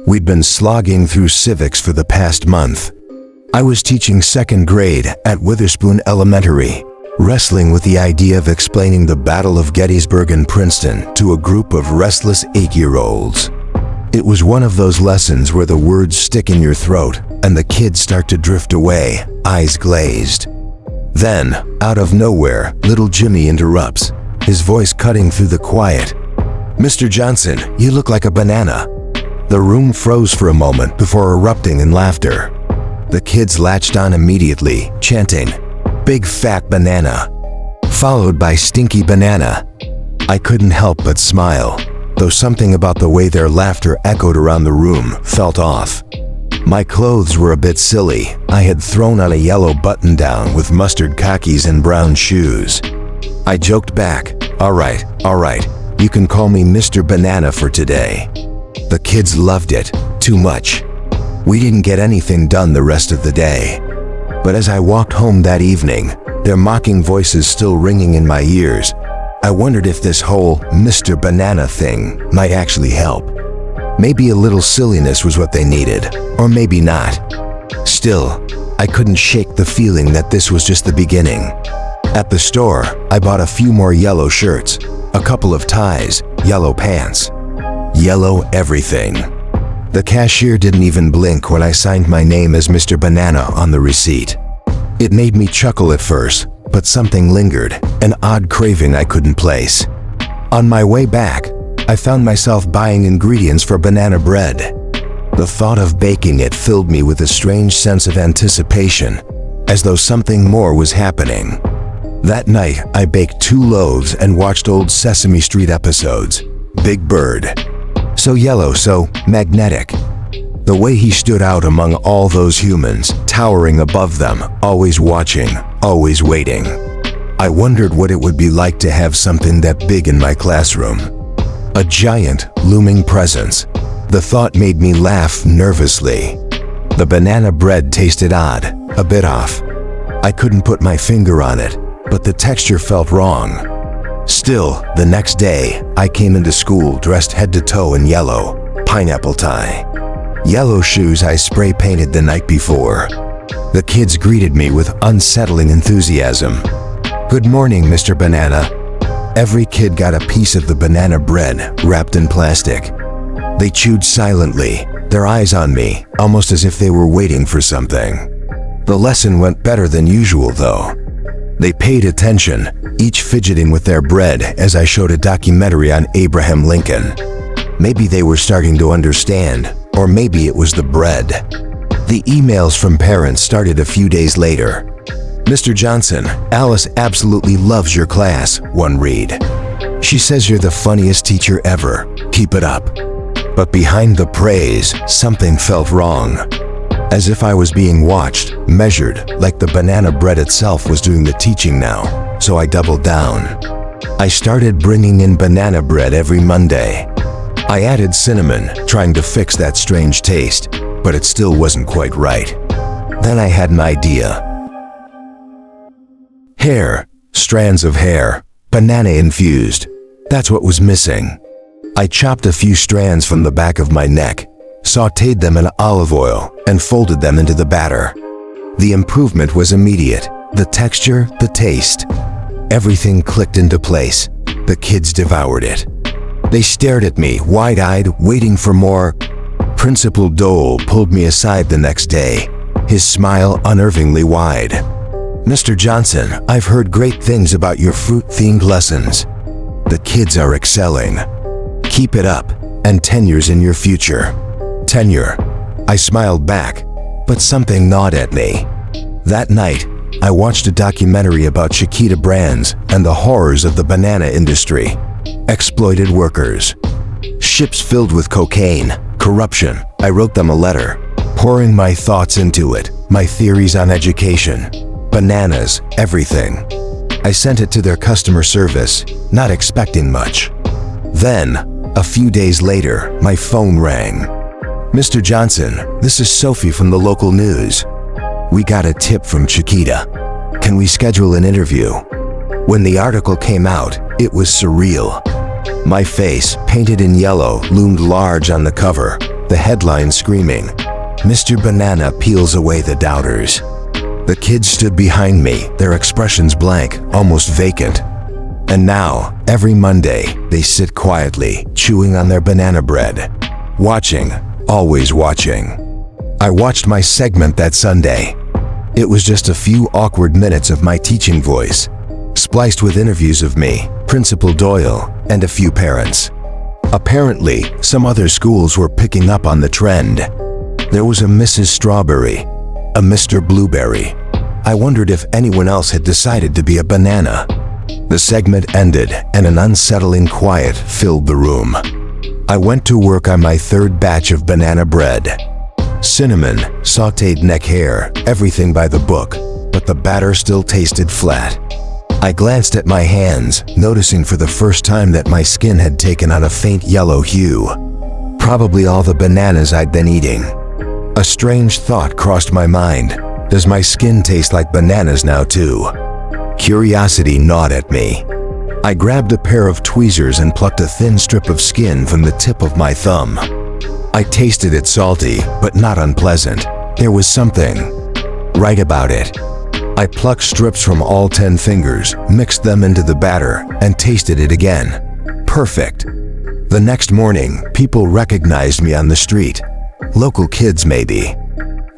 We'd been slogging through civics for the past month. I was teaching second grade at Witherspoon Elementary, wrestling with the idea of explaining the Battle of Gettysburg and Princeton to a group of restless 8-year-olds. It was one of those lessons where the words stick in your throat and the kids start to drift away, eyes glazed. Then, out of nowhere, little Jimmy interrupts, his voice cutting through the quiet. "Mr. Johnson, you look like a banana." The room froze for a moment before erupting in laughter. The kids latched on immediately, chanting, "Big fat banana," followed by "Stinky banana." I couldn't help but smile, though something about the way their laughter echoed around the room felt off. My clothes were a bit silly. I had thrown on a yellow button-down with mustard khakis and brown shoes. I joked back, all right, you can call me Mr. Banana for today." The kids loved it, too much. We didn't get anything done the rest of the day. But as I walked home that evening, their mocking voices still ringing in my ears, I wondered if this whole Mr. Banana thing might actually help. Maybe a little silliness was what they needed, or maybe not. Still, I couldn't shake the feeling that this was just the beginning. At the store, I bought a few more yellow shirts, a couple of ties, yellow pants, yellow everything. The cashier didn't even blink when I signed my name as Mr. Banana on the receipt. It made me chuckle at first, but something lingered, an odd craving I couldn't place. On my way back, I found myself buying ingredients for banana bread. The thought of baking it filled me with a strange sense of anticipation, as though something more was happening. That night, I baked 2 loaves and watched old Sesame Street episodes. Big Bird. So yellow, so magnetic. The way he stood out among all those humans, towering above them, always watching, always waiting. I wondered what it would be like to have something that big in my classroom. A giant, looming presence. The thought made me laugh nervously. The banana bread tasted odd, a bit off. I couldn't put my finger on it, but the texture felt wrong. Still, the next day, I came into school dressed head to toe in yellow, pineapple tie. Yellow shoes I spray painted the night before. The kids greeted me with unsettling enthusiasm. "Good morning, Mr. Banana." Every kid got a piece of the banana bread wrapped in plastic. They chewed silently, their eyes on me, almost as if they were waiting for something. The lesson went better than usual, though. They paid attention, each fidgeting with their bread as I showed a documentary on Abraham Lincoln. Maybe they were starting to understand, or maybe it was the bread. The emails from parents started a few days later. "Mr. Johnson, Alice absolutely loves your class," one read. "She says you're the funniest teacher ever. Keep it up." But behind the praise, something felt wrong. As if I was being watched, measured, like the banana bread itself was doing the teaching now, so I doubled down. I started bringing in banana bread every Monday. I added cinnamon, trying to fix that strange taste, but it still wasn't quite right. Then I had an idea. Hair, strands of hair, banana infused. That's what was missing. I chopped a few strands from the back of my neck, sautéed them in olive oil, and folded them into the batter. The improvement was immediate. The texture, the taste. Everything clicked into place. The kids devoured it. They stared at me, wide-eyed, waiting for more. Principal Dole pulled me aside the next day, his smile unnervingly wide. "Mr. Johnson, I've heard great things about your fruit-themed lessons. The kids are excelling. Keep it up, and tenure's in your future." Tenure. I smiled back, but something gnawed at me. That night, I watched a documentary about Chiquita brands and the horrors of the banana industry. Exploited workers. Ships filled with cocaine, corruption. I wrote them a letter, pouring my thoughts into it, my theories on education, bananas, everything. I sent it to their customer service, not expecting much. Then, a few days later, my phone rang. "Mr. Johnson, this is Sophie from the local news. We got a tip from Chiquita. Can we schedule an interview?" When the article came out, it was surreal. My face, painted in yellow, loomed large on the cover, the headline screaming, "Mr. Banana peels away the doubters." The kids stood behind me, their expressions blank, almost vacant. And now, every Monday, they sit quietly, chewing on their banana bread. Watching, always watching. I watched my segment that Sunday. It was just a few awkward minutes of my teaching voice, spliced with interviews of me, Principal Doyle, and a few parents. Apparently, some other schools were picking up on the trend. There was a Mrs. Strawberry, a Mr. Blueberry. I wondered if anyone else had decided to be a banana. The segment ended, and an unsettling quiet filled the room. I went to work on my third batch of banana bread. Cinnamon, sautéed neck hair, everything by the book, but the batter still tasted flat. I glanced at my hands, noticing for the first time that my skin had taken on a faint yellow hue. Probably all the bananas I'd been eating. A strange thought crossed my mind. Does my skin taste like bananas now too? Curiosity gnawed at me. I grabbed a pair of tweezers and plucked a thin strip of skin from the tip of my thumb. I tasted it salty, but not unpleasant. There was something right about it. I plucked strips from all 10 fingers, mixed them into the batter, and tasted it again. Perfect. The next morning, people recognized me on the street. Local kids, maybe.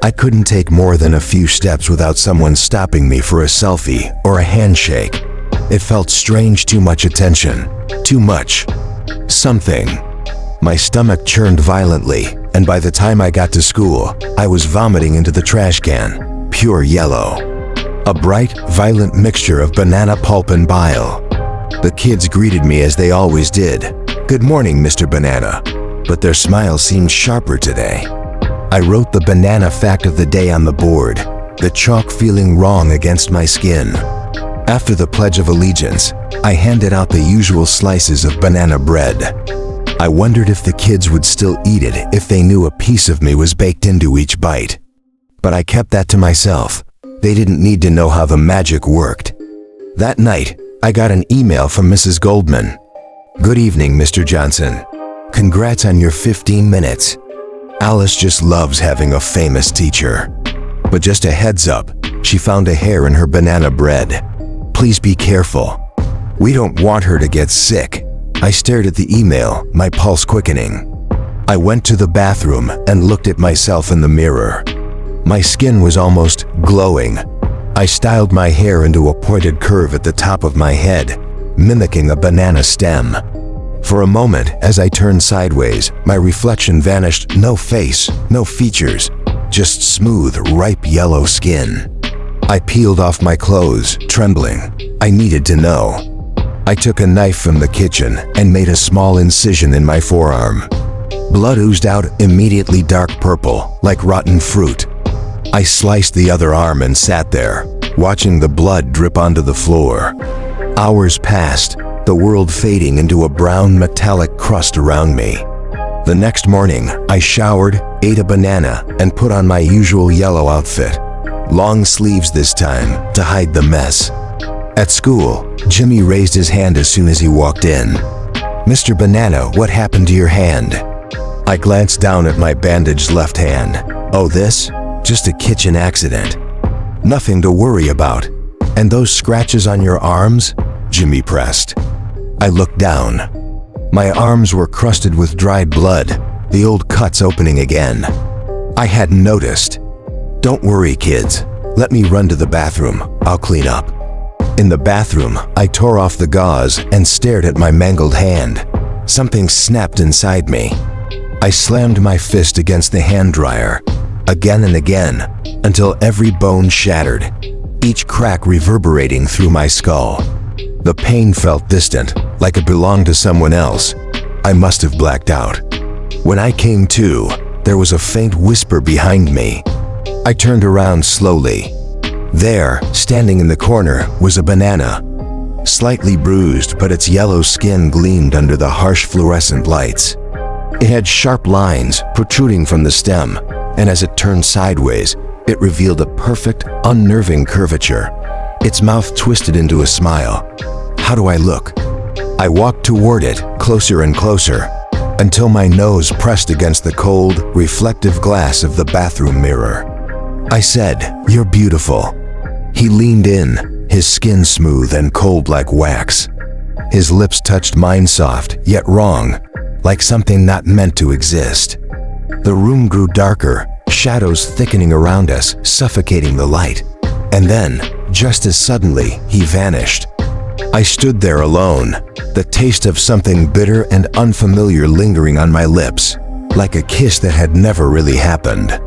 I couldn't take more than a few steps without someone stopping me for a selfie or a handshake. It felt strange, too much attention. Too much. Something. My stomach churned violently, and by the time I got to school, I was vomiting into the trash can. Pure yellow. A bright, violent mixture of banana pulp and bile. The kids greeted me as they always did. "Good morning, Mr. Banana." But their smiles seemed sharper today. I wrote the banana fact of the day on the board, the chalk feeling wrong against my skin. After the Pledge of Allegiance, I handed out the usual slices of banana bread. I wondered if the kids would still eat it if they knew a piece of me was baked into each bite. But I kept that to myself. They didn't need to know how the magic worked. That night, I got an email from Mrs. Goldman. "Good evening, Mr. Johnson. Congrats on your 15 minutes. Alice just loves having a famous teacher. But just a heads up, she found a hair in her banana bread. Please be careful. We don't want her to get sick." I stared at the email, my pulse quickening. I went to the bathroom and looked at myself in the mirror. My skin was almost glowing. I styled my hair into a pointed curve at the top of my head, mimicking a banana stem. For a moment, as I turned sideways, my reflection vanished. No face, no features, just smooth, ripe yellow skin. I peeled off my clothes, trembling. I needed to know. I took a knife from the kitchen and made a small incision in my forearm. Blood oozed out, immediately dark purple, like rotten fruit. I sliced the other arm and sat there, watching the blood drip onto the floor. Hours passed, the world fading into a brown metallic crust around me. The next morning, I showered, ate a banana, and put on my usual yellow outfit. Long sleeves this time, to hide the mess. At school, Jimmy raised his hand as soon as he walked in. "Mr. Banana, what happened to your hand?" I glanced down at my bandaged left hand. "Oh, this? Just a kitchen accident. Nothing to worry about. And those scratches on your arms?" Jimmy pressed. I looked down. My arms were crusted with dried blood, the old cuts opening again. I hadn't noticed. "Don't worry, kids. Let me run to the bathroom. I'll clean up." In the bathroom, I tore off the gauze and stared at my mangled hand. Something snapped inside me. I slammed my fist against the hand dryer, again and again, until every bone shattered, each crack reverberating through my skull. The pain felt distant, like it belonged to someone else. I must have blacked out. When I came to, there was a faint whisper behind me. I turned around slowly. There, standing in the corner, was a banana. Slightly bruised, but its yellow skin gleamed under the harsh fluorescent lights. It had sharp lines protruding from the stem, and as it turned sideways, it revealed a perfect, unnerving curvature. Its mouth twisted into a smile. How do I look? I walked toward it, closer and closer. until my nose pressed against the cold, reflective glass of the bathroom mirror. I said, "You're beautiful." He leaned in, his skin smooth and cold like wax. His lips touched mine soft, yet wrong, like something not meant to exist. The room grew darker, shadows thickening around us, suffocating the light. And then, just as suddenly, he vanished. I stood there alone, the taste of something bitter and unfamiliar lingering on my lips, like a kiss that had never really happened.